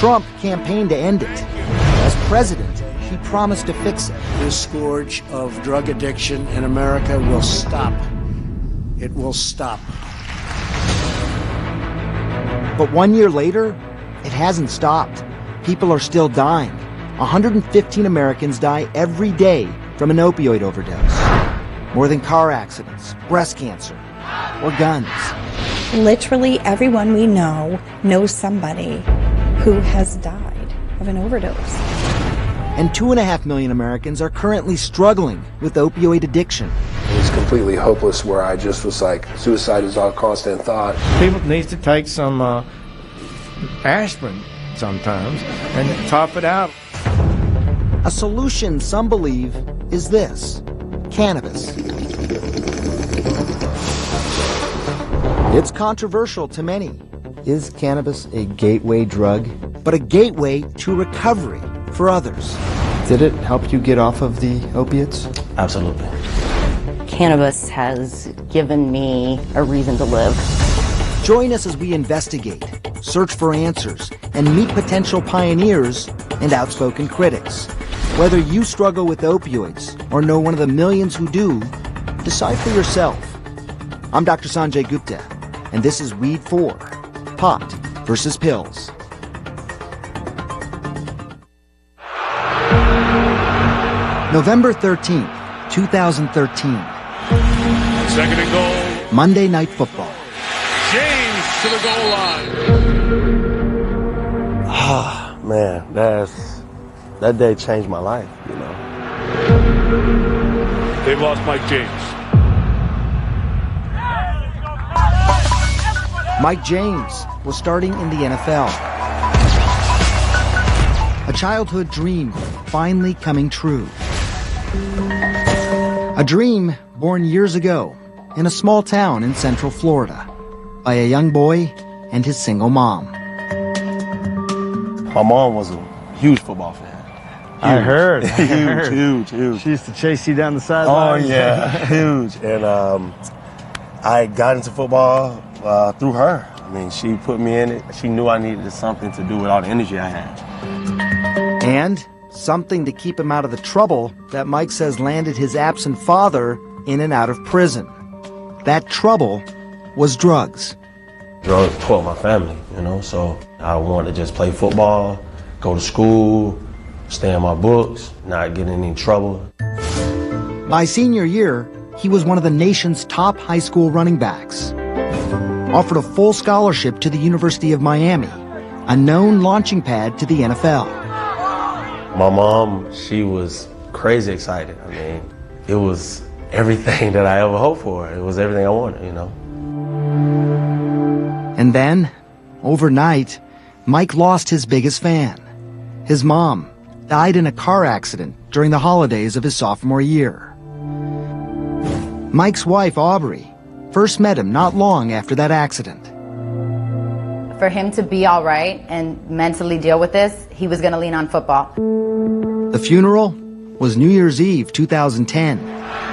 Trump campaigned to end it. As president, he promised to fix it. This scourge of drug addiction in America will stop. It will stop. But 1 year later, it hasn't stopped. People are still dying. 115 Americans die every day from an opioid overdose. More than car accidents, breast cancer, or guns. Literally everyone we know knows somebody who has died of an overdose. And 2.5 million Americans are currently struggling with opioid addiction. It was completely hopeless where I just was like, suicide is all constant thought. People need to take some aspirin sometimes and top it out. A solution some believe is this: cannabis. It's controversial to many. Is cannabis a gateway drug? But a gateway to recovery for others. Did it help you get off of the opiates? Absolutely. Cannabis has given me a reason to live. Join us as we investigate, search for answers, and meet potential pioneers and outspoken critics. Whether you struggle with opioids or know one of the millions who do, decide for yourself. I'm Dr. Sanjay Gupta, and this is Weed 4, Pot versus Pills. November 13th, 2013. Second and goal. Monday Night Football. James to the goal line. Ah, man, that day changed my life, you know. They've lost Mike James. Mike James was starting in the NFL. A childhood dream finally coming true. A dream born years ago in a small town in Central Florida by a young boy and his single mom. My mom was a huge football fan. I heard. Huge. She used to chase you down the Oh, sidelines. yeah, huge. And I got into football through her. I mean, she put me in it. She knew I needed something to do with all the energy I had. And something to keep him out of the trouble that Mike says landed his absent father in and out of prison. That trouble was drugs. Drugs taught my family, you know, so I wanted to just play football, go to school, stay in my books, not get in any trouble. By senior year, he was one of the nation's top high school running backs. Offered a full scholarship to the University of Miami, a known launching pad to the NFL. My mom, she was crazy excited. I mean, it was everything that I ever hoped for. It was everything I wanted, you know. And then, overnight, Mike lost his biggest fan. His mom died in a car accident during the holidays of his sophomore year. Mike's wife, Aubrey, first met him not long after that accident. For him to be all right and mentally deal with this, he was going to lean on football. The funeral was New Year's Eve 2010.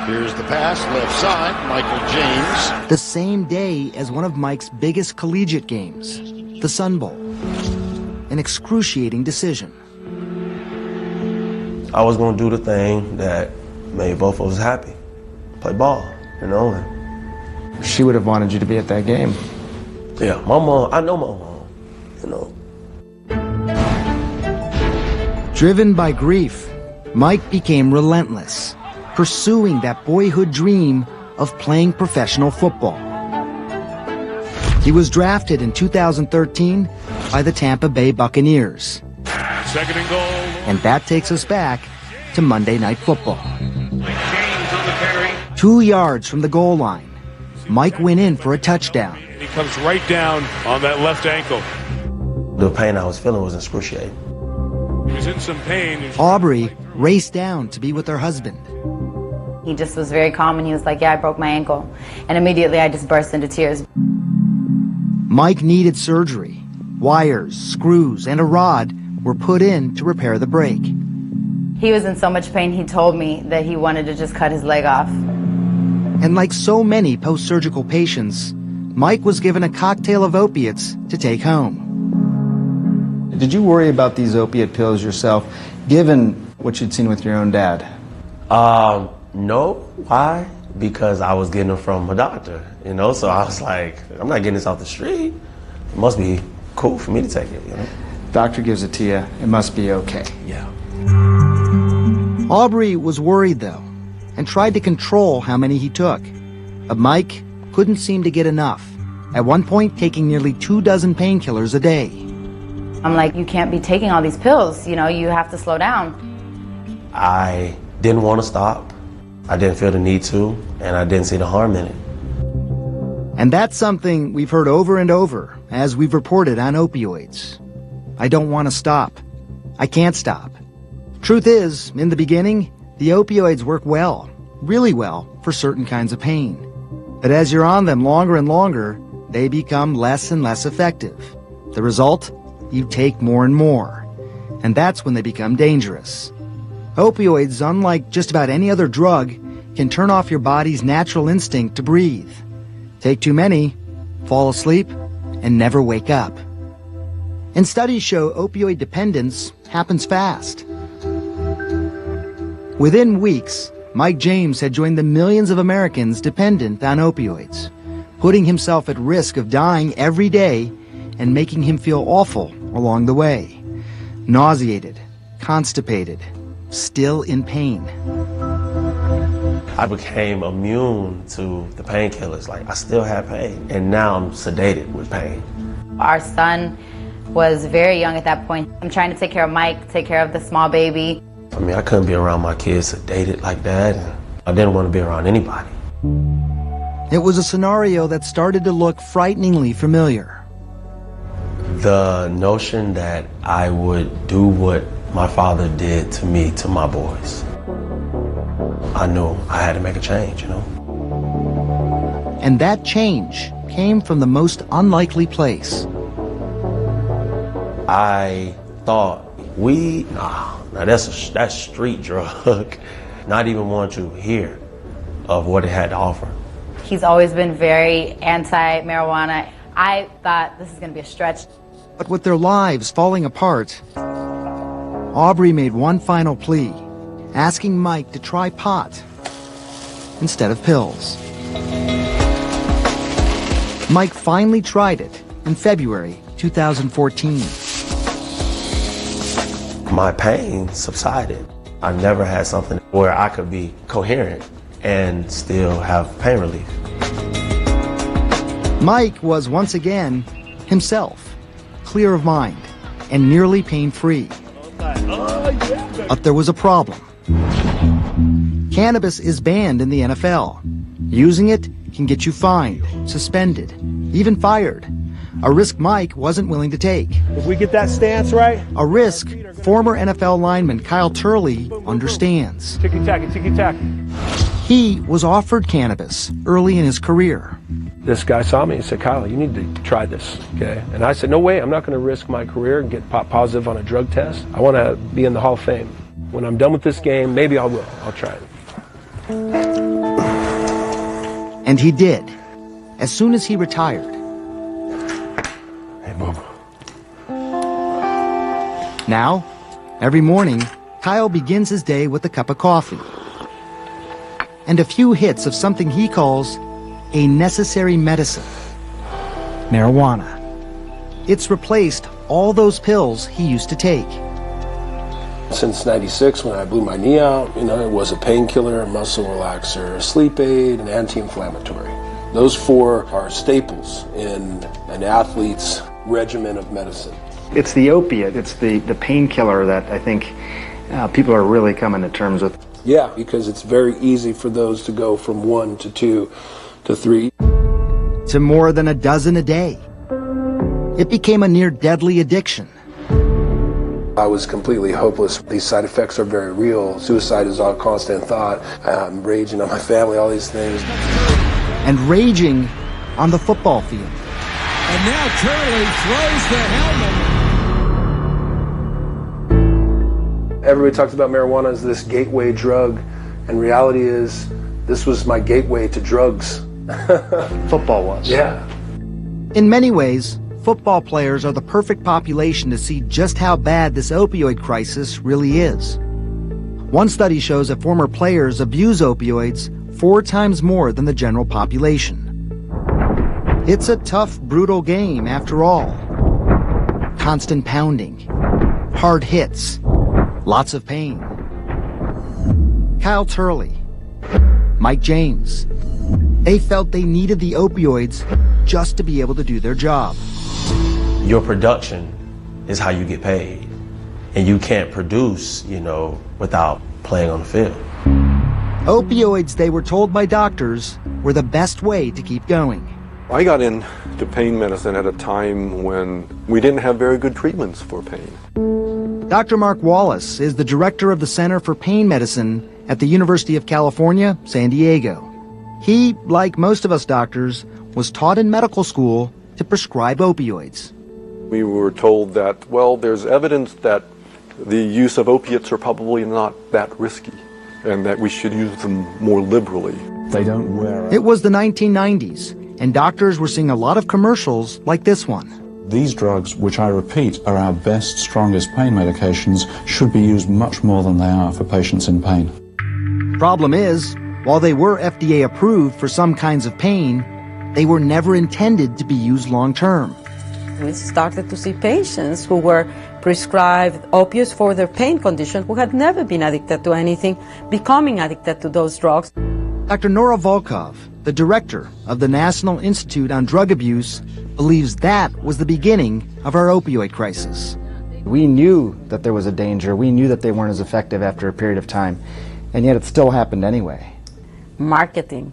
Here's the pass, left side, Michael James. The same day as one of Mike's biggest collegiate games, the Sun Bowl. An excruciating decision. I was going to do the thing that made both of us happy. Play ball, you know. She would have wanted you to be at that game. Yeah, my mom, I know my mom, you know. Driven by grief, Mike became relentless, pursuing that boyhood dream of playing professional football. He was drafted in 2013 by the Tampa Bay Buccaneers. Second and goal. And that takes us back to Monday Night Football. Mike James on the carry. 2 yards from the goal line, Mike went in for a touchdown. He comes right down on that left ankle. The pain I was feeling was excruciating. He was in some pain. Aubrey raced down to be with her husband. He just was very calm and he was like, yeah, I broke my ankle. And immediately I just burst into tears. Mike needed surgery. Wires, screws, and a rod were put in to repair the break. He was in so much pain, he told me that he wanted to just cut his leg off. And like so many post-surgical patients, Mike was given a cocktail of opiates to take home. Did you worry about these opiate pills yourself, given what you'd seen with your own dad? No. Why? Because I was getting them from a doctor, you know? So I was like, I'm not getting this off the street. It must be cool for me to take it, you know? Doctor gives it to you, it must be okay. Yeah. Aubrey was worried, though, and tried to control how many he took. But Mike couldn't seem to get enough, at one point taking nearly 24 painkillers a day. I'm like, you can't be taking all these pills, you know, you have to slow down. I didn't want to stop. I didn't feel the need to, and I didn't see the harm in it. And that's something we've heard over and over as we've reported on opioids. I don't want to stop. I can't stop. Truth is, in the beginning, the opioids work well, really well, for certain kinds of pain. But as you're on them longer and longer, they become less and less effective. The result? You take more and more. And that's when they become dangerous. Opioids, unlike just about any other drug, can turn off your body's natural instinct to breathe. Take too many, fall asleep, and never wake up. And studies show opioid dependence happens fast. Within weeks, Mike James had joined the millions of Americans dependent on opioids, putting himself at risk of dying every day and making him feel awful along the way. Nauseated, constipated, still in pain. I became immune to the painkillers. Like, I still have pain, and now I'm sedated with pain. Our son was very young at that point. I'm trying to take care of Mike, take care of the small baby. I mean, I couldn't be around my kids sedated like that, and I didn't want to be around anybody. It was a scenario that started to look frighteningly familiar. The notion that I would do what my father did to me, to my boys. I knew I had to make a change, you know? And that change came from the most unlikely place. I thought, weed? Nah, that's street drug. Not even want to hear of what it had to offer. He's always been very anti-marijuana. I thought this is going to be a stretch. But with their lives falling apart, Aubrey made one final plea, asking Mike to try pot instead of pills. Mike finally tried it in February 2014. My pain subsided. I never had something where I could be coherent and still have pain relief. Mike was once again himself, clear of mind and nearly pain-free. But there was a problem. Cannabis is banned in the NFL. Using it can get you fined, suspended, even fired. A risk Mike wasn't willing to take. If we get that stance right. A risk former NFL lineman Kyle Turley understands. Ticky-tacky, ticky-tacky. He was offered cannabis early in his career. This guy saw me and said, Kyle, you need to try this, okay? And I said, no way, I'm not going to risk my career and get positive on a drug test. I want to be in the Hall of Fame. When I'm done with this game, maybe I will. I'll try it. And he did, as soon as he retired. Hey, Bobo. Now, every morning, Kyle begins his day with a cup of coffee and a few hits of something he calls a necessary medicine, marijuana. It's replaced all those pills he used to take. Since '96, when I blew my knee out, you know, it was a painkiller, a muscle relaxer, a sleep aid, an anti-inflammatory. Those four are staples in an athlete's regimen of medicine. It's the opiate, it's the painkiller that I think people are really coming to terms with. Yeah, because it's very easy for those to go from 1 to 2 to 3. To more than a dozen a day. It became a near deadly addiction. I was completely hopeless. These side effects are very real. Suicide is all constant thought. I'm raging on my family, all these things. And raging on the football field. And now Turley throws the helmet. Everybody talks about marijuana as this gateway drug, and reality is this was my gateway to drugs. Football was. Yeah. In many ways, football players are the perfect population to see just how bad this opioid crisis really is. One study shows that former players abuse opioids 4 times more than the general population. It's a tough, brutal game after all. Constant pounding, hard hits, lots of pain. Kyle Turley, Mike James, they felt they needed the opioids just to be able to do their job. Your production is how you get paid. And you can't produce, without playing on the field. Opioids, they were told by doctors, were the best way to keep going. I got into pain medicine at a time when we didn't have very good treatments for pain. Dr. Mark Wallace is the director of the Center for Pain Medicine at the University of California, San Diego. He, like most of us doctors, was taught in medical school to prescribe opioids. We were told that, well, there's evidence that the use of opiates are probably not that risky and that we should use them more liberally. They don't wear out. It was the 1990s, and doctors were seeing a lot of commercials like this one. These drugs, which I repeat are our best, strongest pain medications, should be used much more than they are for patients in pain. Problem is, while they were FDA approved for some kinds of pain, they were never intended to be used long term. We started to see patients who were prescribed opiates for their pain condition who had never been addicted to anything, becoming addicted to those drugs. Dr. Nora Volkov, the director of the National Institute on Drug Abuse, believes that was the beginning of our opioid crisis. We knew that there was a danger. We knew that they weren't as effective after a period of time, and yet it still happened anyway. Marketing.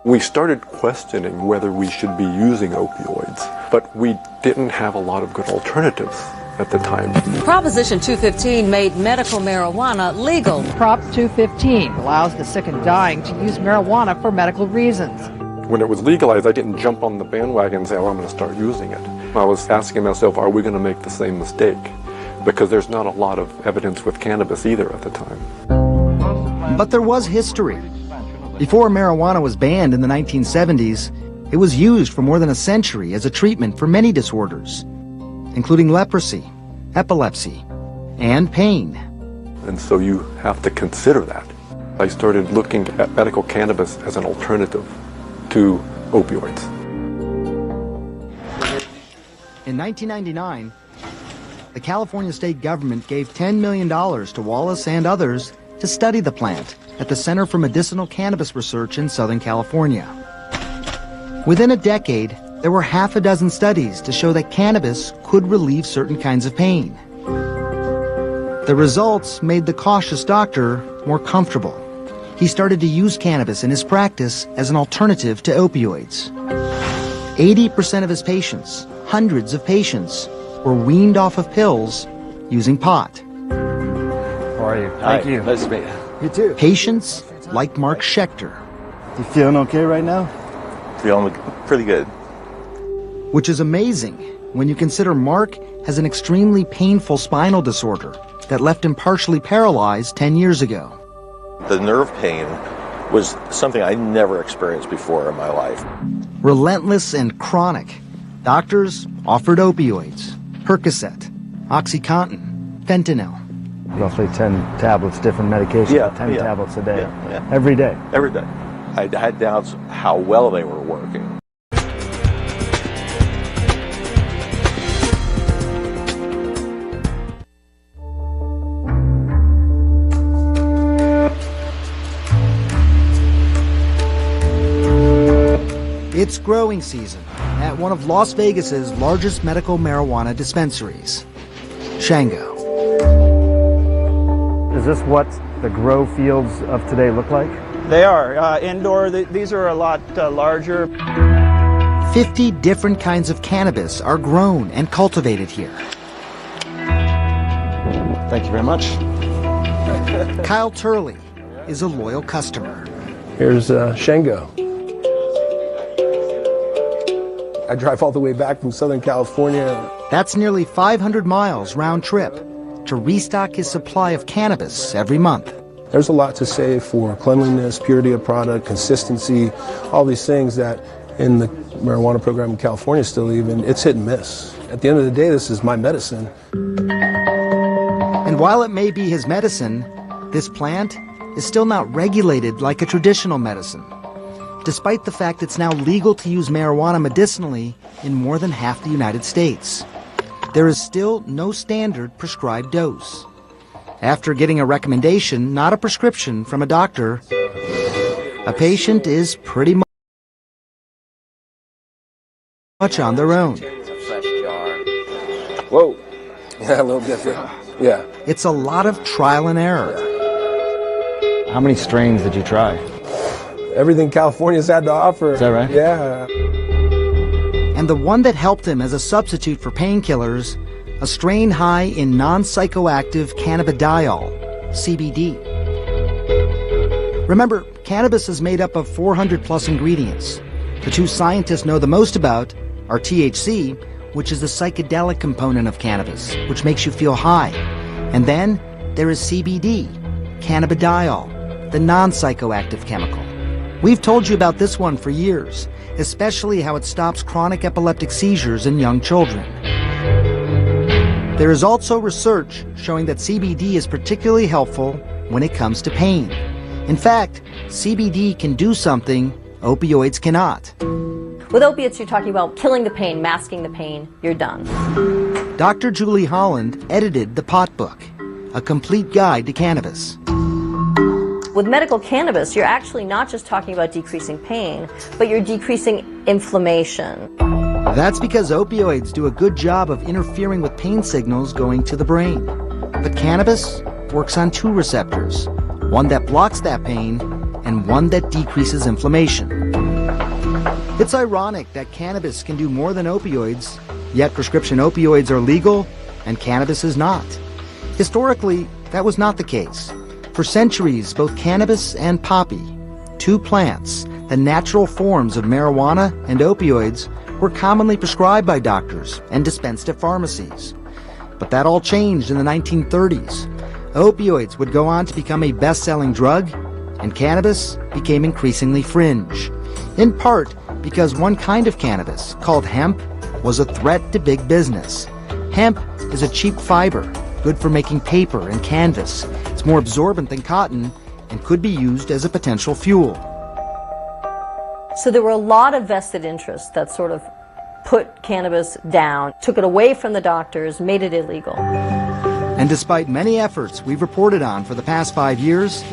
We started questioning whether we should be using opioids, but we didn't have a lot of good alternatives at the time. Proposition 215 made medical marijuana legal. Prop 215 allows the sick and dying to use marijuana for medical reasons. When it was legalized, I didn't jump on the bandwagon and say, oh, I'm going to start using it. I was asking myself, are we going to make the same mistake? Because there's not a lot of evidence with cannabis either at the time. But there was history. Before marijuana was banned in the 1970s, it was used for more than a century as a treatment for many disorders, including leprosy, epilepsy, and pain. And so you have to consider that. I started looking at medical cannabis as an alternative to opioids. In 1999, the California state government gave $10 million to Wallace and others to study the plant at the Center for Medicinal Cannabis Research in Southern California. Within a decade, there were half a dozen studies to show that cannabis could relieve certain kinds of pain. The results made the cautious doctor more comfortable. He started to use cannabis in his practice as an alternative to opioids. 80% of his patients, hundreds of patients, were weaned off of pills using pot. How are you? Thank you. Nice to meet you. You too. Patients like Mark Schechter. You feeling okay right now? Feeling pretty good. Which is amazing when you consider Mark has an extremely painful spinal disorder that left him partially paralyzed 10 years ago. The nerve pain was something I never experienced before in my life. Relentless and chronic. Doctors offered opioids, Percocet, OxyContin, fentanyl. Roughly 10 tablets, different medications, 10 tablets a day, every day. Every day. I had doubts how well they were working. It's growing season at one of Las Vegas's largest medical marijuana dispensaries, Shango. Is this what the grow fields of today look like? They are. Indoor, these are a lot larger. 50 different kinds of cannabis are grown and cultivated here. Thank you very much. Kyle Turley is a loyal customer. Here's Shango. I drive all the way back from Southern California. That's nearly 500 miles round trip to restock his supply of cannabis every month. There's a lot to say for cleanliness, purity of product, consistency, all these things that in the marijuana program in California still even, it's hit and miss. At the end of the day, this is my medicine. And while it may be his medicine, this plant is still not regulated like a traditional medicine, despite the fact it's now legal to use marijuana medicinally in more than half the United States. There is still no standard prescribed dose. After getting a recommendation, not a prescription, from a doctor, a patient is pretty much on their own. Whoa. Yeah, a little different. Yeah. It's a lot of trial and error. How many strains did you try? Everything California's had to offer. Is that right? Yeah. And the one that helped him as a substitute for painkillers, a strain high in non-psychoactive cannabidiol, CBD. Remember, cannabis is made up of 400 plus ingredients. The two scientists know the most about are THC, which is the psychedelic component of cannabis, which makes you feel high. And then there is CBD, cannabidiol, the non-psychoactive chemical. We've told you about this one for years, especially how it stops chronic epileptic seizures in young children. There is also research showing that CBD is particularly helpful when it comes to pain. In fact, CBD can do something opioids cannot. With opiates, you're talking about killing the pain, masking the pain, you're done. Dr. Julie Holland edited the Pot Book, a complete guide to cannabis. With medical cannabis, you're actually not just talking about decreasing pain, but you're decreasing inflammation. That's because opioids do a good job of interfering with pain signals going to the brain. But cannabis works on two receptors, one that blocks that pain and one that decreases inflammation. It's ironic that cannabis can do more than opioids, yet prescription opioids are legal and cannabis is not. Historically, that was not the case. For centuries, both cannabis and poppy, two plants, the natural forms of marijuana and opioids, were commonly prescribed by doctors and dispensed at pharmacies. But that all changed in the 1930s. Opioids would go on to become a best-selling drug, and cannabis became increasingly fringe. In part because one kind of cannabis, called hemp, was a threat to big business. Hemp is a cheap fiber, good for making paper and canvas. It's more absorbent than cotton and could be used as a potential fuel. So there were a lot of vested interests that sort of put cannabis down, took it away from the doctors, made it illegal. And despite many efforts we've reported on for the past 5 years,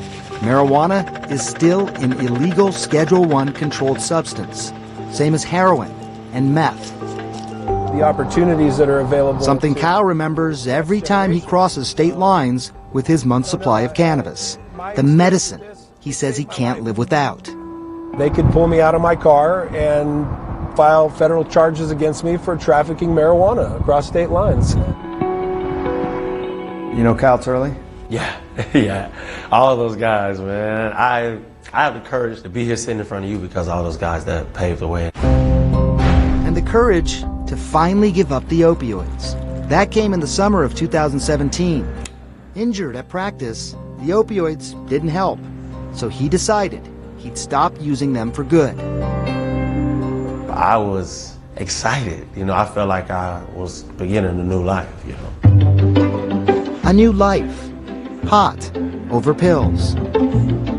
marijuana is still an illegal Schedule I controlled substance, same as heroin and meth. The opportunities that are available. Something Kyle remembers every time he crosses state lines with his month's supply of cannabis. The medicine he says he can't live without. They could pull me out of my car and file federal charges against me for trafficking marijuana across state lines. You know Kyle Turley? Yeah, yeah. All of those guys, man. I have the courage to be here sitting in front of you because of all those guys that paved the way. And the courage to finally give up the opioids. That came in the summer of 2017. Injured at practice, the opioids didn't help, so he decided he'd stop using them for good. I was excited. You know, I felt like I was beginning a new life, you know. A new life. Pot over pills.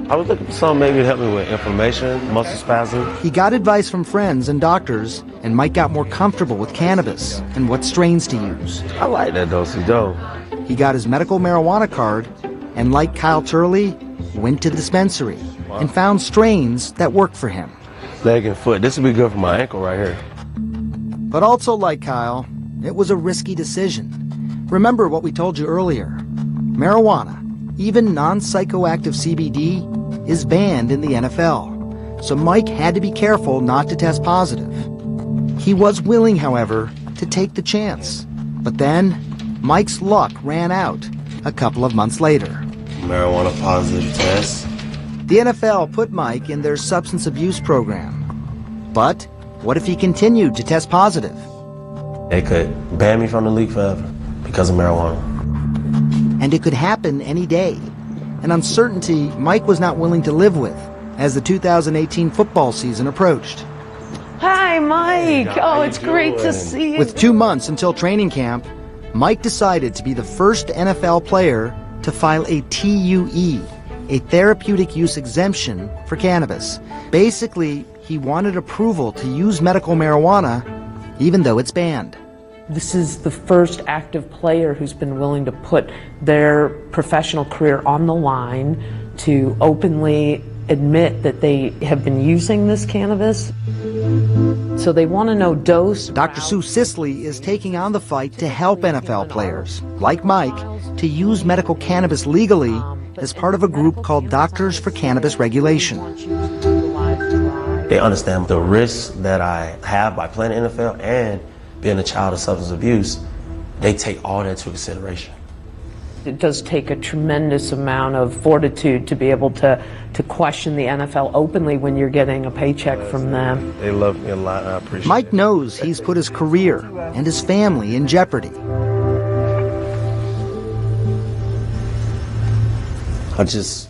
I was looking for something maybe to help me with inflammation, muscle spasm. He got advice from friends and doctors, and Mike got more comfortable with cannabis and what strains to use. I like that dosey dough. He got his medical marijuana card, and like Kyle Turley, went to the dispensary and found strains that worked for him. Leg and foot. This would be good for my ankle right here. But also like Kyle, it was a risky decision. Remember what we told you earlier. Marijuana, even non-psychoactive CBD, is banned in the NFL. So Mike had to be careful not to test positive. He was willing, however, to take the chance. But then, Mike's luck ran out a couple of months later. Marijuana positive test. The NFL put Mike in their substance abuse program. But what if he continued to test positive? They could ban me from the league forever because of marijuana. And it could happen any day. An uncertainty Mike was not willing to live with as the 2018 football season approached. Hey, Hi, Mike. Oh, it's great to see you. With 2 months until training camp, Mike decided to be the first NFL player to file a TUE, a therapeutic use exemption for cannabis. Basically, he wanted approval to use medical marijuana even though it's banned. This is the first active player who's been willing to put their professional career on the line to openly admit that they have been using this cannabis. So they want to know dose. Dr. Sue Sisley is taking on the fight to help NFL players, like Mike, to use medical cannabis legally as part of a group called Doctors for Cannabis Regulation. They understand the risks that I have by playing NFL and being a child of substance abuse. They take all that into consideration. It does take a tremendous amount of fortitude to be able to question the NFL openly when you're getting a paycheck from them. They love me a lot, I appreciate it. Mike knows he's put his career and his family in jeopardy. I just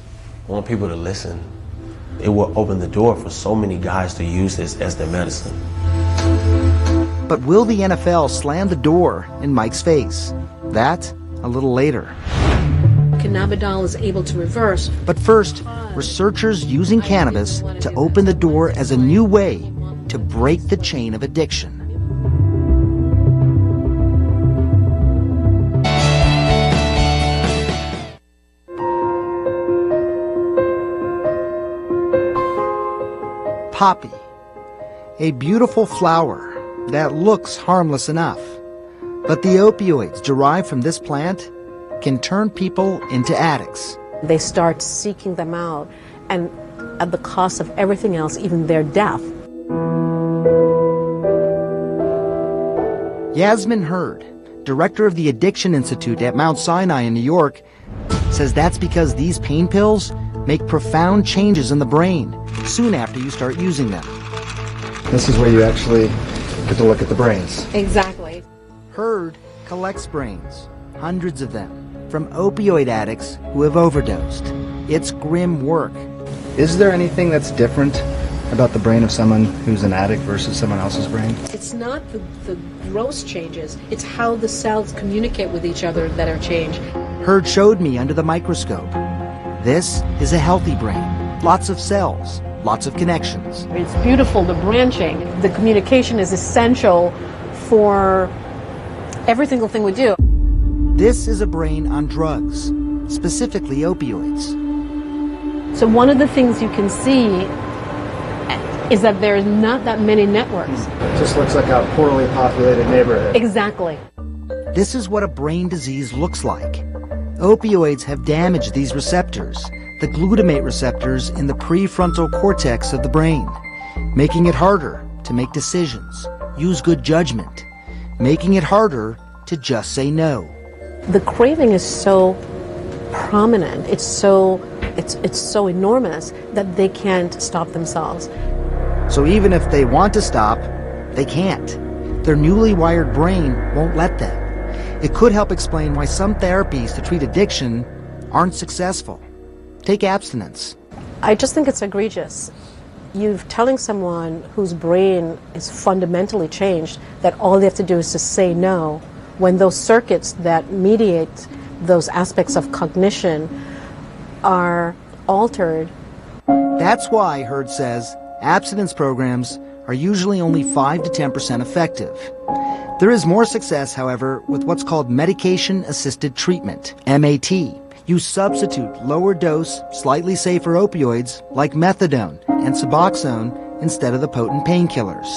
want people to listen. It will open the door for so many guys to use this as their medicine. But will the NFL slam the door in Mike's face? That a little later. Cannabidiol is able to reverse. But first, researchers using cannabis to open the door as a new way to break the chain of addiction. Poppy, a beautiful flower that looks harmless enough. But the opioids derived from this plant can turn people into addicts. They start seeking them out, and at the cost of everything else, even their death. Yasmin Hurd, director of the Addiction Institute at Mount Sinai in New York, says that's because these pain pills make profound changes in the brain soon after you start using them. This is where you actually get to look at the brains. Exactly. Hurd collects brains, hundreds of them, from opioid addicts who have overdosed. It's grim work. Is there anything that's different about the brain of someone who's an addict versus someone else's brain? It's not the gross changes, it's how the cells communicate with each other that are changed. Hurd showed me under the microscope. This is a healthy brain. Lots of cells, lots of connections. It's beautiful, the branching. The communication is essential for every single thing we do. This is a brain on drugs, specifically opioids. So one of the things you can see is that there's not that many networks. It just looks like a poorly populated neighborhood. Exactly. This is what a brain disease looks like. Opioids have damaged these receptors, the glutamate receptors in the prefrontal cortex of the brain, making it harder to make decisions, use good judgment, making it harder to just say no. The craving is so prominent, it's so enormous that they can't stop themselves. So even if they want to stop, they can't. Their newly wired brain won't let them. It could help explain why some therapies to treat addiction aren't successful. Take abstinence. I just think it's egregious. You're telling someone whose brain is fundamentally changed that all they have to do is to say no, when those circuits that mediate those aspects of cognition are altered. That's why, Hurd says, abstinence programs are usually only 5 to 10% effective. There is more success, however, with what's called medication-assisted treatment, MAT. You substitute lower-dose, slightly safer opioids like methadone and Suboxone instead of the potent painkillers.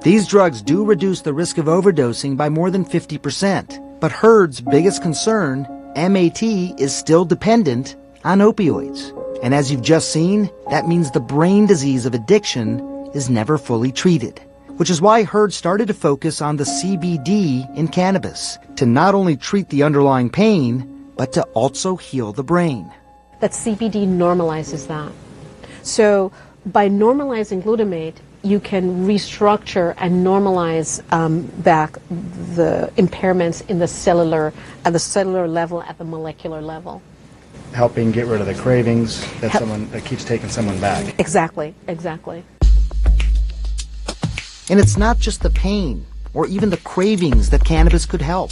These drugs do reduce the risk of overdosing by more than 50%. But Hurd's biggest concern, MAT is still dependent on opioids. And as you've just seen, that means the brain disease of addiction is never fully treated. Which is why Hurd started to focus on the CBD in cannabis, to not only treat the underlying pain, but to also heal the brain. That CBD normalizes that. So by normalizing glutamate, you can restructure and normalize back the impairments in the cellular, at the cellular level, at the molecular level. Helping get rid of the cravings that keeps taking someone back. Exactly, exactly. And it's not just the pain or even the cravings that cannabis could help,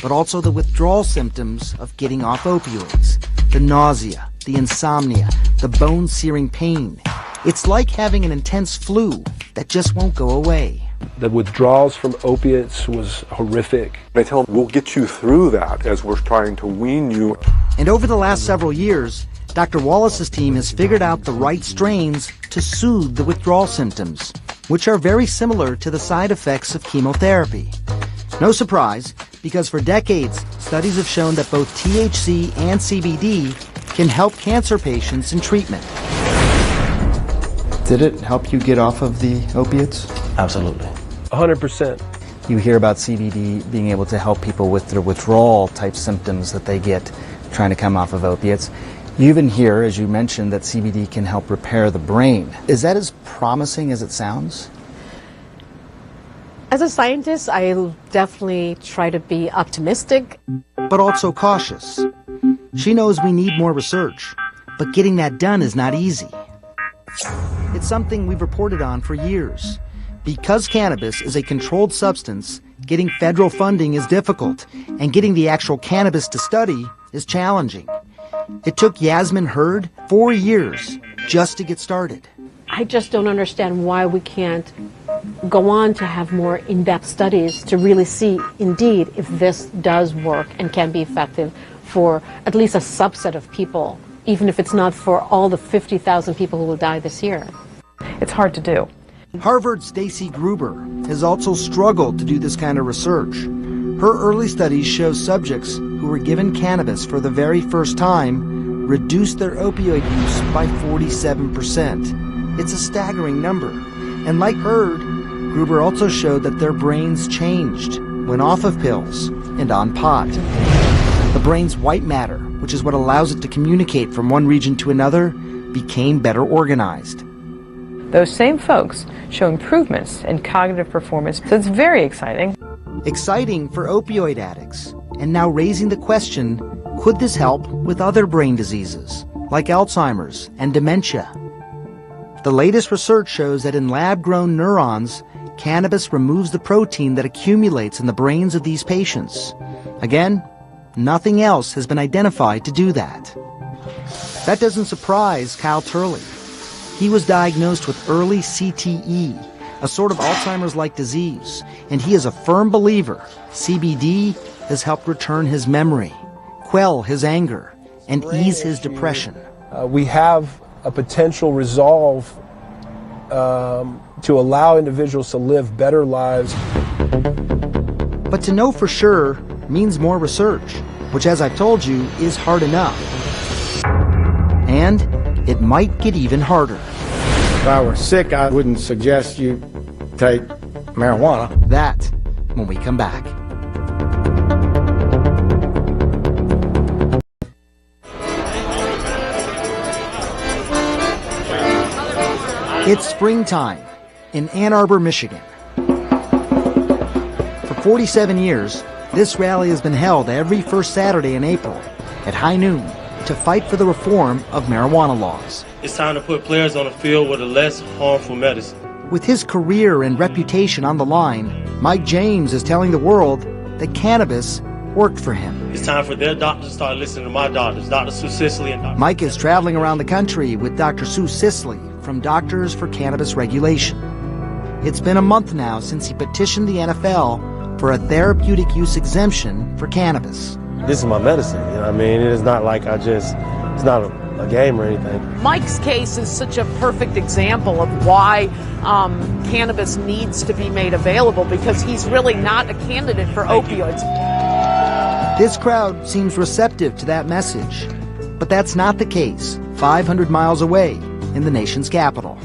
but also the withdrawal symptoms of getting off opioids, the nausea, the insomnia, the bone-searing pain. It's like having an intense flu that just won't go away. The withdrawals from opiates was horrific. I tell them, we'll get you through that as we're trying to wean you. And over the last several years, Dr. Wallace's team has figured out the right strains to soothe the withdrawal symptoms, which are very similar to the side effects of chemotherapy. No surprise, because for decades, studies have shown that both THC and CBD can help cancer patients in treatment. Did it help you get off of the opiates? Absolutely. 100%. You hear about CBD being able to help people with their withdrawal type symptoms that they get trying to come off of opiates. You even hear, as you mentioned, that CBD can help repair the brain. Is that as promising as it sounds? As a scientist, I definitely try to be optimistic. But also cautious. She knows we need more research, but getting that done is not easy. It's something we've reported on for years. Because cannabis is a controlled substance, getting federal funding is difficult, and getting the actual cannabis to study is challenging. It took Yasmin Hurd 4 years just to get started. I just don't understand why we can't go on to have more in-depth studies to really see, indeed, if this does work and can be effective for at least a subset of people, even if it's not for all the 50,000 people who will die this year. It's hard to do. Harvard's Stacy Gruber has also struggled to do this kind of research. Her early studies show subjects who were given cannabis for the very first time reduced their opioid use by 47%. It's a staggering number. And like Hurd, Gruber also showed that their brains changed when off of pills and on pot. The brain's white matter, which is what allows it to communicate from one region to another, became better organized. Those same folks show improvements in cognitive performance, so it's very exciting. Exciting for opioid addicts, and now raising the question, could this help with other brain diseases, like Alzheimer's and dementia? The latest research shows that in lab-grown neurons, cannabis removes the protein that accumulates in the brains of these patients. Again, nothing else has been identified to do that. That doesn't surprise Kyle Turley. He was diagnosed with early CTE, a sort of Alzheimer's-like disease, and he is a firm believer CBD has helped return his memory, quell his anger, and ease his depression. We have a potential resolve to allow individuals to live better lives. But to know for sure means more research, which, as I've told you, is hard enough. And it might get even harder. If I were sick, I wouldn't suggest you take marijuana. That when we come back. It's springtime in Ann Arbor, Michigan. For 47 years, this rally has been held every first Saturday in April at high noon to fight for the reform of marijuana laws. It's time to put players on the field with a less harmful medicine. With his career and reputation on the line, Mike James is telling the world that cannabis worked for him. It's time for their doctors to start listening to my doctors, Dr. Sue Sisley and Dr. Mike is traveling around the country with Dr. Sue Sisley from Doctors for Cannabis Regulation. It's been a month now since he petitioned the NFL for a therapeutic use exemption for cannabis. This is my medicine, you know what I mean? It is not like it's not a game or anything. Mike's case is such a perfect example of why cannabis needs to be made available, because he's really not a candidate for opioids. This crowd seems receptive to that message, but that's not the case 500 miles away in the nation's capital.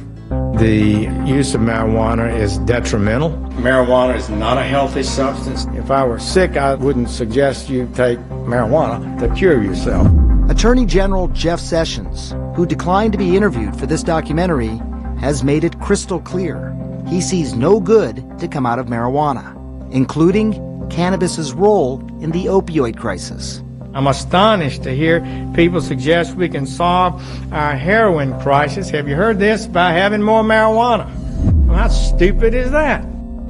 The use of marijuana is detrimental. Marijuana is not a healthy substance. If I were sick, I wouldn't suggest you take marijuana to cure yourself. Attorney General Jeff Sessions, who declined to be interviewed for this documentary, has made it crystal clear he sees no good to come out of marijuana, including cannabis's role in the opioid crisis. I'm astonished to hear people suggest we can solve our heroin crisis. Have you heard this? By having more marijuana. Well, how stupid is that?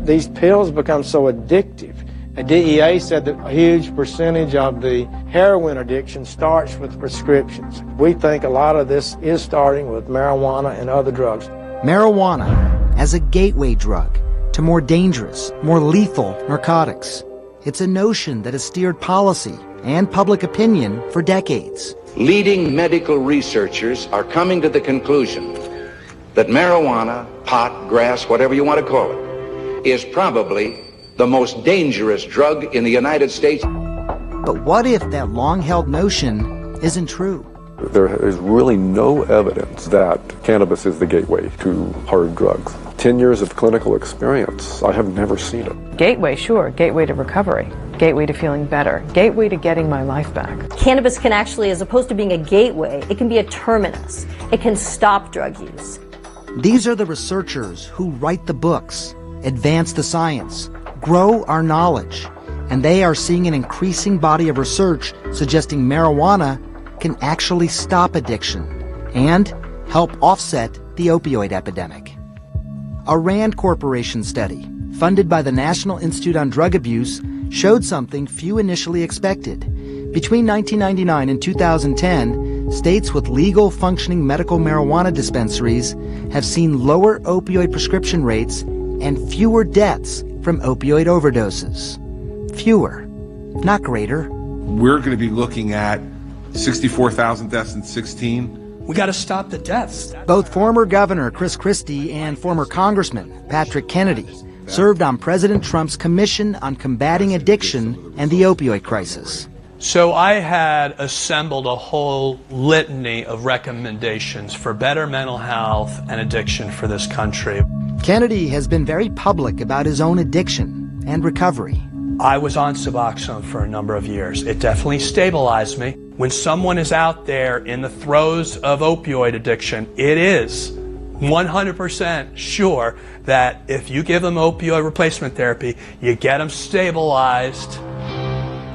These pills become so addictive. The DEA said that a huge percentage of the heroin addiction starts with prescriptions. We think a lot of this is starting with marijuana and other drugs. Marijuana as a gateway drug to more dangerous, more lethal narcotics. It's a notion that has steered policy and public opinion for decades. Leading medical researchers are coming to the conclusion that marijuana, pot, grass, whatever you want to call it, is probably the most dangerous drug in the United States. But what if that long-held notion isn't true? There is really no evidence that cannabis is the gateway to hard drugs. 10 years of clinical experience, I have never seen it. Gateway, sure. Gateway to recovery. Gateway to feeling better. Gateway to getting my life back. Cannabis can actually, as opposed to being a gateway, it can be a terminus. It can stop drug use. These are the researchers who write the books, advance the science, grow our knowledge, and they are seeing an increasing body of research suggesting marijuana can actually stop addiction and help offset the opioid epidemic. A Rand Corporation study, funded by the National Institute on Drug Abuse, showed something few initially expected. Between 1999 and 2010, states with legal functioning medical marijuana dispensaries have seen lower opioid prescription rates and fewer deaths from opioid overdoses. Fewer, not greater. We're going to be looking at 64,000 deaths in 16. We got to stop the deaths. Both former Governor Chris Christie and former Congressman Patrick Kennedy served on President Trump's Commission on Combating Addiction and the Opioid Crisis. So I had assembled a whole litany of recommendations for better mental health and addiction for this country. Kennedy has been very public about his own addiction and recovery. I was on Suboxone for a number of years. It definitely stabilized me. When someone is out there in the throes of opioid addiction, it is 100% sure that if you give them opioid replacement therapy, you get them stabilized.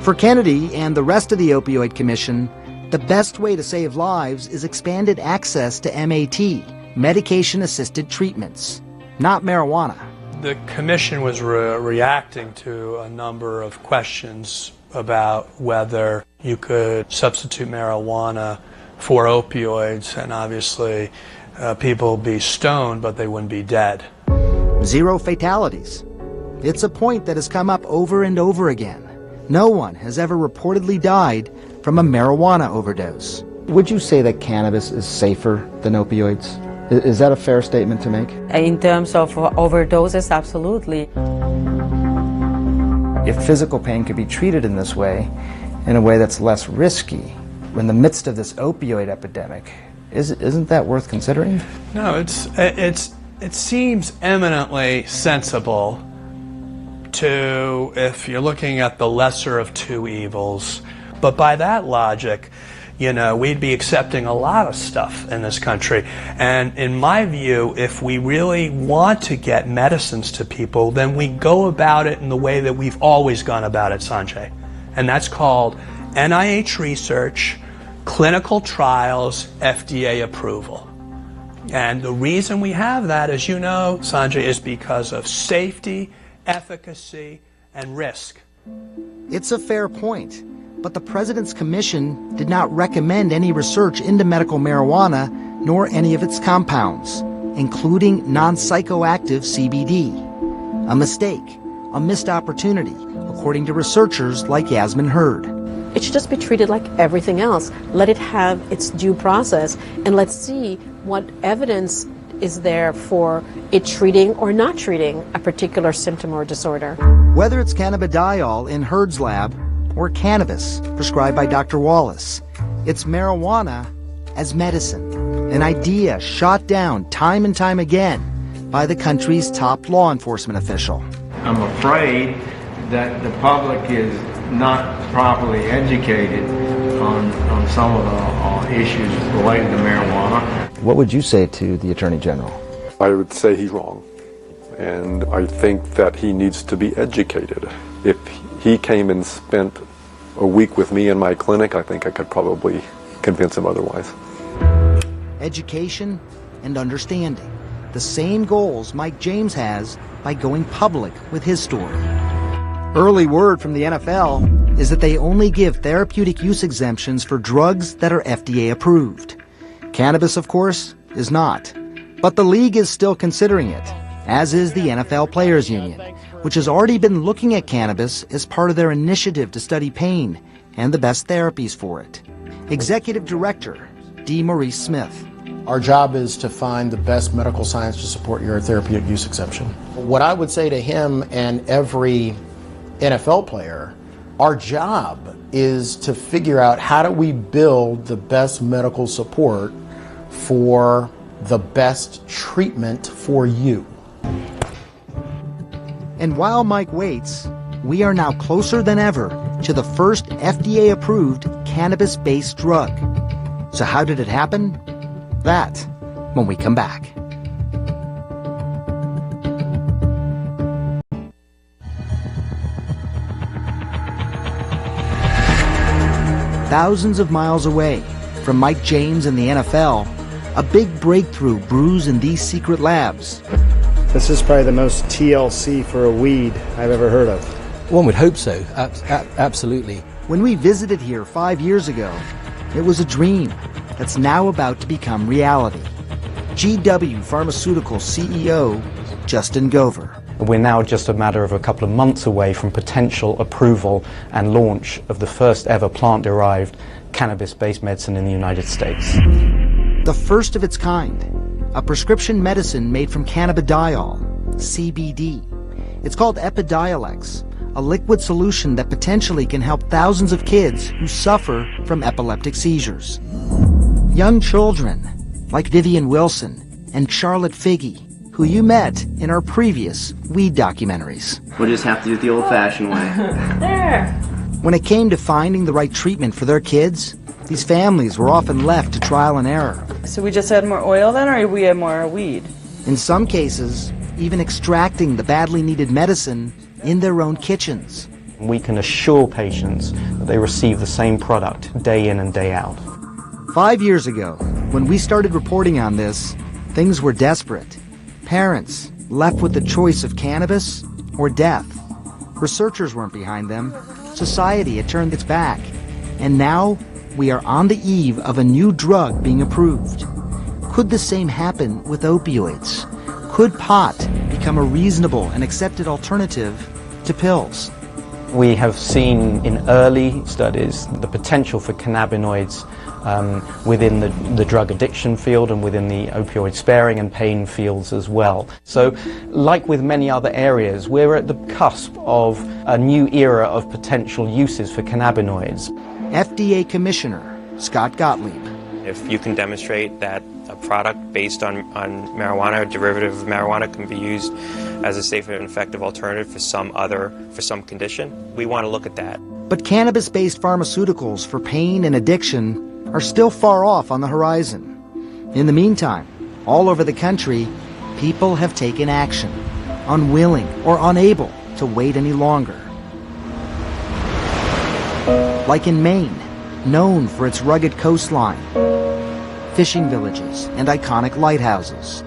For Kennedy and the rest of the Opioid Commission, the best way to save lives is expanded access to MAT, medication-assisted treatments, not marijuana. The commission was reacting to a number of questions about whether you could substitute marijuana for opioids, and obviously people would be stoned, but they wouldn't be dead. 0 fatalities. It's a point that has come up over and over again. No one has ever reportedly died from a marijuana overdose. Would you say that cannabis is safer than opioids? Is that a fair statement to make? In terms of overdoses, absolutely. If physical pain could be treated in this way, in a way that's less risky, in the midst of this opioid epidemic, isn't that worth considering? No, it seems eminently sensible to, if you're looking at the lesser of two evils, but by that logic, you know, we'd be accepting a lot of stuff in this country. And in my view, if we really want to get medicines to people, then we go about it in the way that we've always gone about it, Sanjay. And that's called NIH research, clinical trials, FDA approval. And the reason we have that, as you know, Sanjay, is because of safety, efficacy, and risk. It's a fair point. But the President's Commission did not recommend any research into medical marijuana nor any of its compounds, including non-psychoactive CBD. A mistake, a missed opportunity, according to researchers like Yasmin Hurd. It should just be treated like everything else. Let it have its due process, and let's see what evidence is there for it treating or not treating a particular symptom or disorder. Whether it's cannabidiol in Hurd's lab or cannabis prescribed by Dr. Wallace, it's marijuana as medicine, an idea shot down time and time again by the country's top law enforcement official. I'm afraid that the public is not properly educated on some of the issues related to marijuana. What would you say to the Attorney General? I would say he's wrong. And I think that he needs to be educated. If he came and spent a week with me in my clinic, I think I could probably convince him otherwise. Education and understanding. the same goals Mike James has by going public with his story. Early word from the NFL is that they only give therapeutic use exemptions for drugs that are FDA approved. Cannabis, of course, is not. But the league is still considering it, as is the NFL Players Union, which has already been looking at cannabis as part of their initiative to study pain and the best therapies for it. Executive Director D. Maurice Smith. Our job is to find the best medical science to support your therapeutic use exemption. What I would say to him and every NFL player, our job is to figure out how do we build the best medical support for the best treatment for you. And while Mike waits, we are now closer than ever to the first FDA-approved cannabis-based drug. So how did it happen? That, when we come back. Thousands of miles away from Mike James and the NFL, a big breakthrough brews in these secret labs. This is probably the most TLC for a weed I've ever heard of. One would hope so, absolutely. When we visited here 5 years ago, it was a dream that's now about to become reality. GW Pharmaceuticals CEO Justin Gover. We're now just a matter of a couple of months away from potential approval and launch of the first ever plant-derived cannabis-based medicine in the United States. The first of its kind, a prescription medicine made from cannabidiol, CBD. It's called Epidiolex, a liquid solution that potentially can help thousands of kids who suffer from epileptic seizures. Young children like Vivian Wilson and Charlotte Figge, who you met in our previous weed documentaries. We'll just have to do it the old-fashioned way. There! When it came to finding the right treatment for their kids, these families were often left to trial and error. So we just add more oil then, or we add more weed? In some cases, even extracting the badly needed medicine in their own kitchens. We can assure patients that they receive the same product day in and day out. 5 years ago, when we started reporting on this, things were desperate. Parents left with the choice of cannabis or death. Researchers weren't behind them. Society had turned its back. And now we are on the eve of a new drug being approved. Could the same happen with opioids? Could pot become a reasonable and accepted alternative to pills? We have seen in early studies the potential for cannabinoids within the drug addiction field and within the opioid sparing and pain fields as well. So, like with many other areas, we're at the cusp of a new era of potential uses for cannabinoids. FDA Commissioner Scott Gottlieb. If you can demonstrate that a product based on marijuana, a derivative of marijuana, can be used as a safe and effective alternative for some condition, we want to look at that. But cannabis-based pharmaceuticals for pain and addiction are still far off on the horizon. In the meantime, all over the country, people have taken action, unwilling or unable to wait any longer. Like in Maine, known for its rugged coastline, fishing villages, and iconic lighthouses.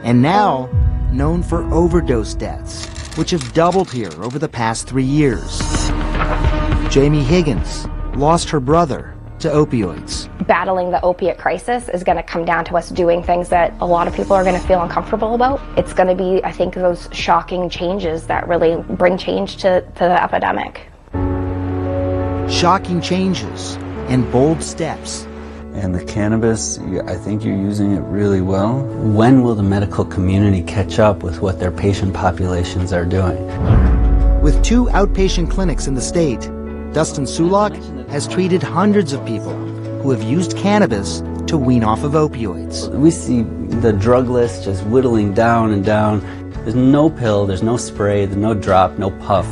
And now, known for overdose deaths, which have doubled here over the past 3 years. Jamie Higgins lost her brother to opioids. Battling the opiate crisis is going to come down to us doing things that a lot of people are going to feel uncomfortable about. It's going to be, I think, those shocking changes that really bring change to the epidemic. Shocking changes and bold steps. And the cannabis, I think you're using it really well. When will the medical community catch up with what their patient populations are doing? With 2 outpatient clinics in the state, Dustin Sulak has treated hundreds of people who have used cannabis to wean off of opioids. We see the drug list just whittling down and down. There's no pill, there's no spray, there's no drop, no puff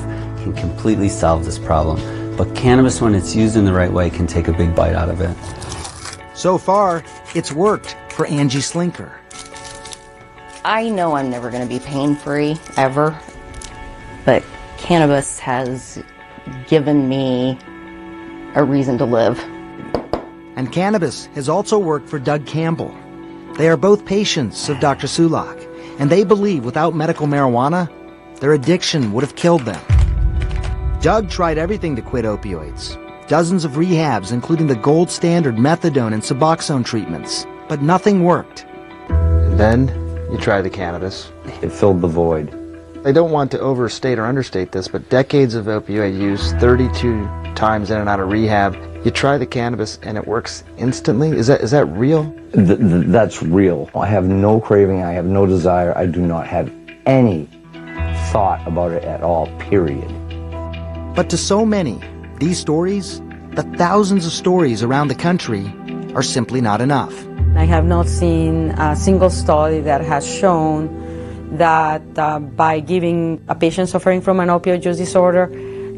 can completely solve this problem. But cannabis, when it's used in the right way, can take a big bite out of it. So far, it's worked for Angie Slinker. I know I'm never going to be pain-free, ever, but cannabis has given me a reason to live. And cannabis has also worked for Doug Campbell. They are both patients of Dr. Sulak, and they believe without medical marijuana, their addiction would have killed them. Doug tried everything to quit opioids. Dozens of rehabs, including the gold standard methadone and Suboxone treatments, but nothing worked. And then you try the cannabis. It filled the void. I don't want to overstate or understate this, but decades of opioid use, 32 times in and out of rehab. You try the cannabis and it works instantly? Is that real? That's real. I have no craving. I have no desire. I do not have any thought about it at all, period. But to so many, these stories, the thousands of stories around the country, are simply not enough. I have not seen a single study that has shown that by giving a patient suffering from an opioid use disorder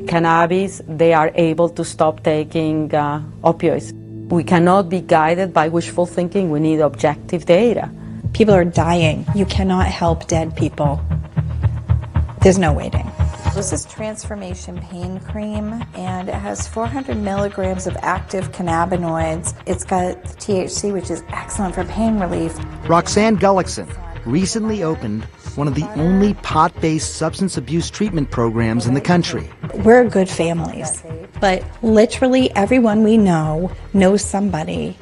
cannabis, they are able to stop taking opioids. We cannot be guided by wishful thinking. We need objective data. People are dying. You cannot help dead people. There's no waiting. This is Transformation Pain Cream, and it has 400 milligrams of active cannabinoids. It's got THC, which is excellent for pain relief. Roxanne Gullickson recently opened one of the only pot-based substance abuse treatment programs in the country. We're good families, but literally everyone we know knows somebody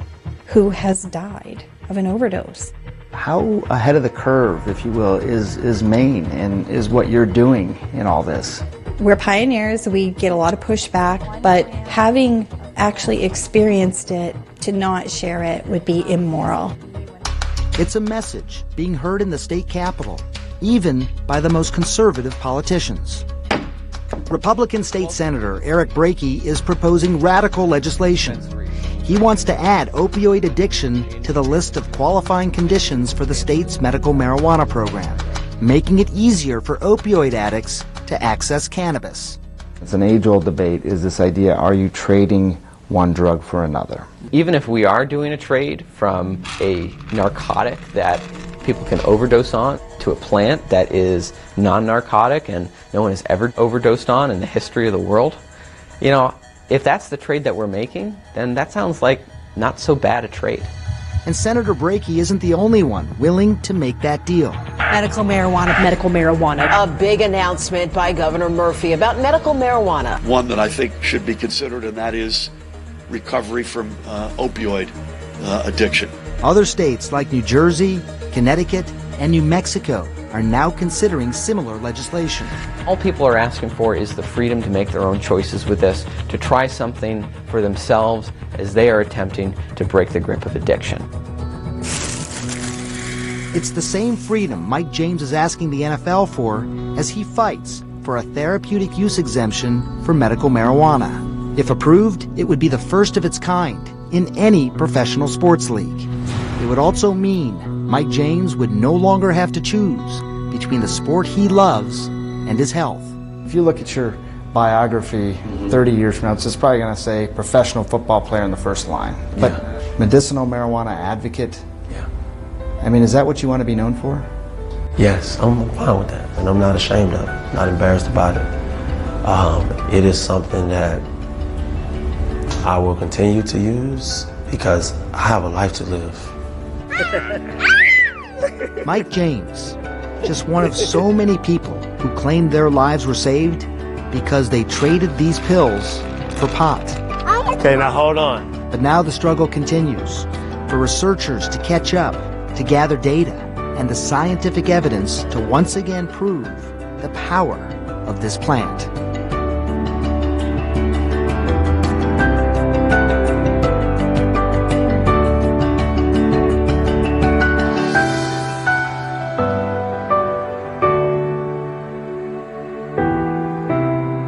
who has died of an overdose. How ahead of the curve, if you will, is Maine and is what you're doing in all this? We're pioneers. We get a lot of pushback, but having actually experienced it, to not share it would be immoral. It's a message being heard in the state capitol, even by the most conservative politicians. Republican State Senator Eric Brakey is proposing radical legislation. He wants to add opioid addiction to the list of qualifying conditions for the state's medical marijuana program, making it easier for opioid addicts to access cannabis. It's an age-old debate, is this idea, are you trading one drug for another? Even if we are doing a trade from a narcotic that people can overdose on to a plant that is non-narcotic and no one has ever overdosed on in the history of the world, you know, if that's the trade that we're making, then that sounds like not so bad a trade. And Senator Brakey isn't the only one willing to make that deal. Medical marijuana. Medical marijuana. A big announcement by Governor Murphy about medical marijuana. One that I think should be considered, and that is recovery from opioid addiction. Other states like New Jersey, Connecticut, and New Mexico are now considering similar legislation. All people are asking for is the freedom to make their own choices with this, to try something for themselves as they are attempting to break the grip of addiction. It's the same freedom Mike James is asking the NFL for as he fights for a therapeutic use exemption for medical marijuana. If approved, it would be the first of its kind in any professional sports league. It would also mean Mike James would no longer have to choose between the sport he loves and his health. If you look at your biography 30 years from now, it's probably going to say professional football player in the first line. But medicinal marijuana advocate, I mean, is that what you want to be known for? Yes, I'm fine with that, and I'm not ashamed of it, not embarrassed about it. It is something that I will continue to use because I have a life to live. Mike James, just one of so many people who claimed their lives were saved because they traded these pills for pot. Okay, now hold on. But now the struggle continues for researchers to catch up, to gather data, and the scientific evidence to once again prove the power of this plant.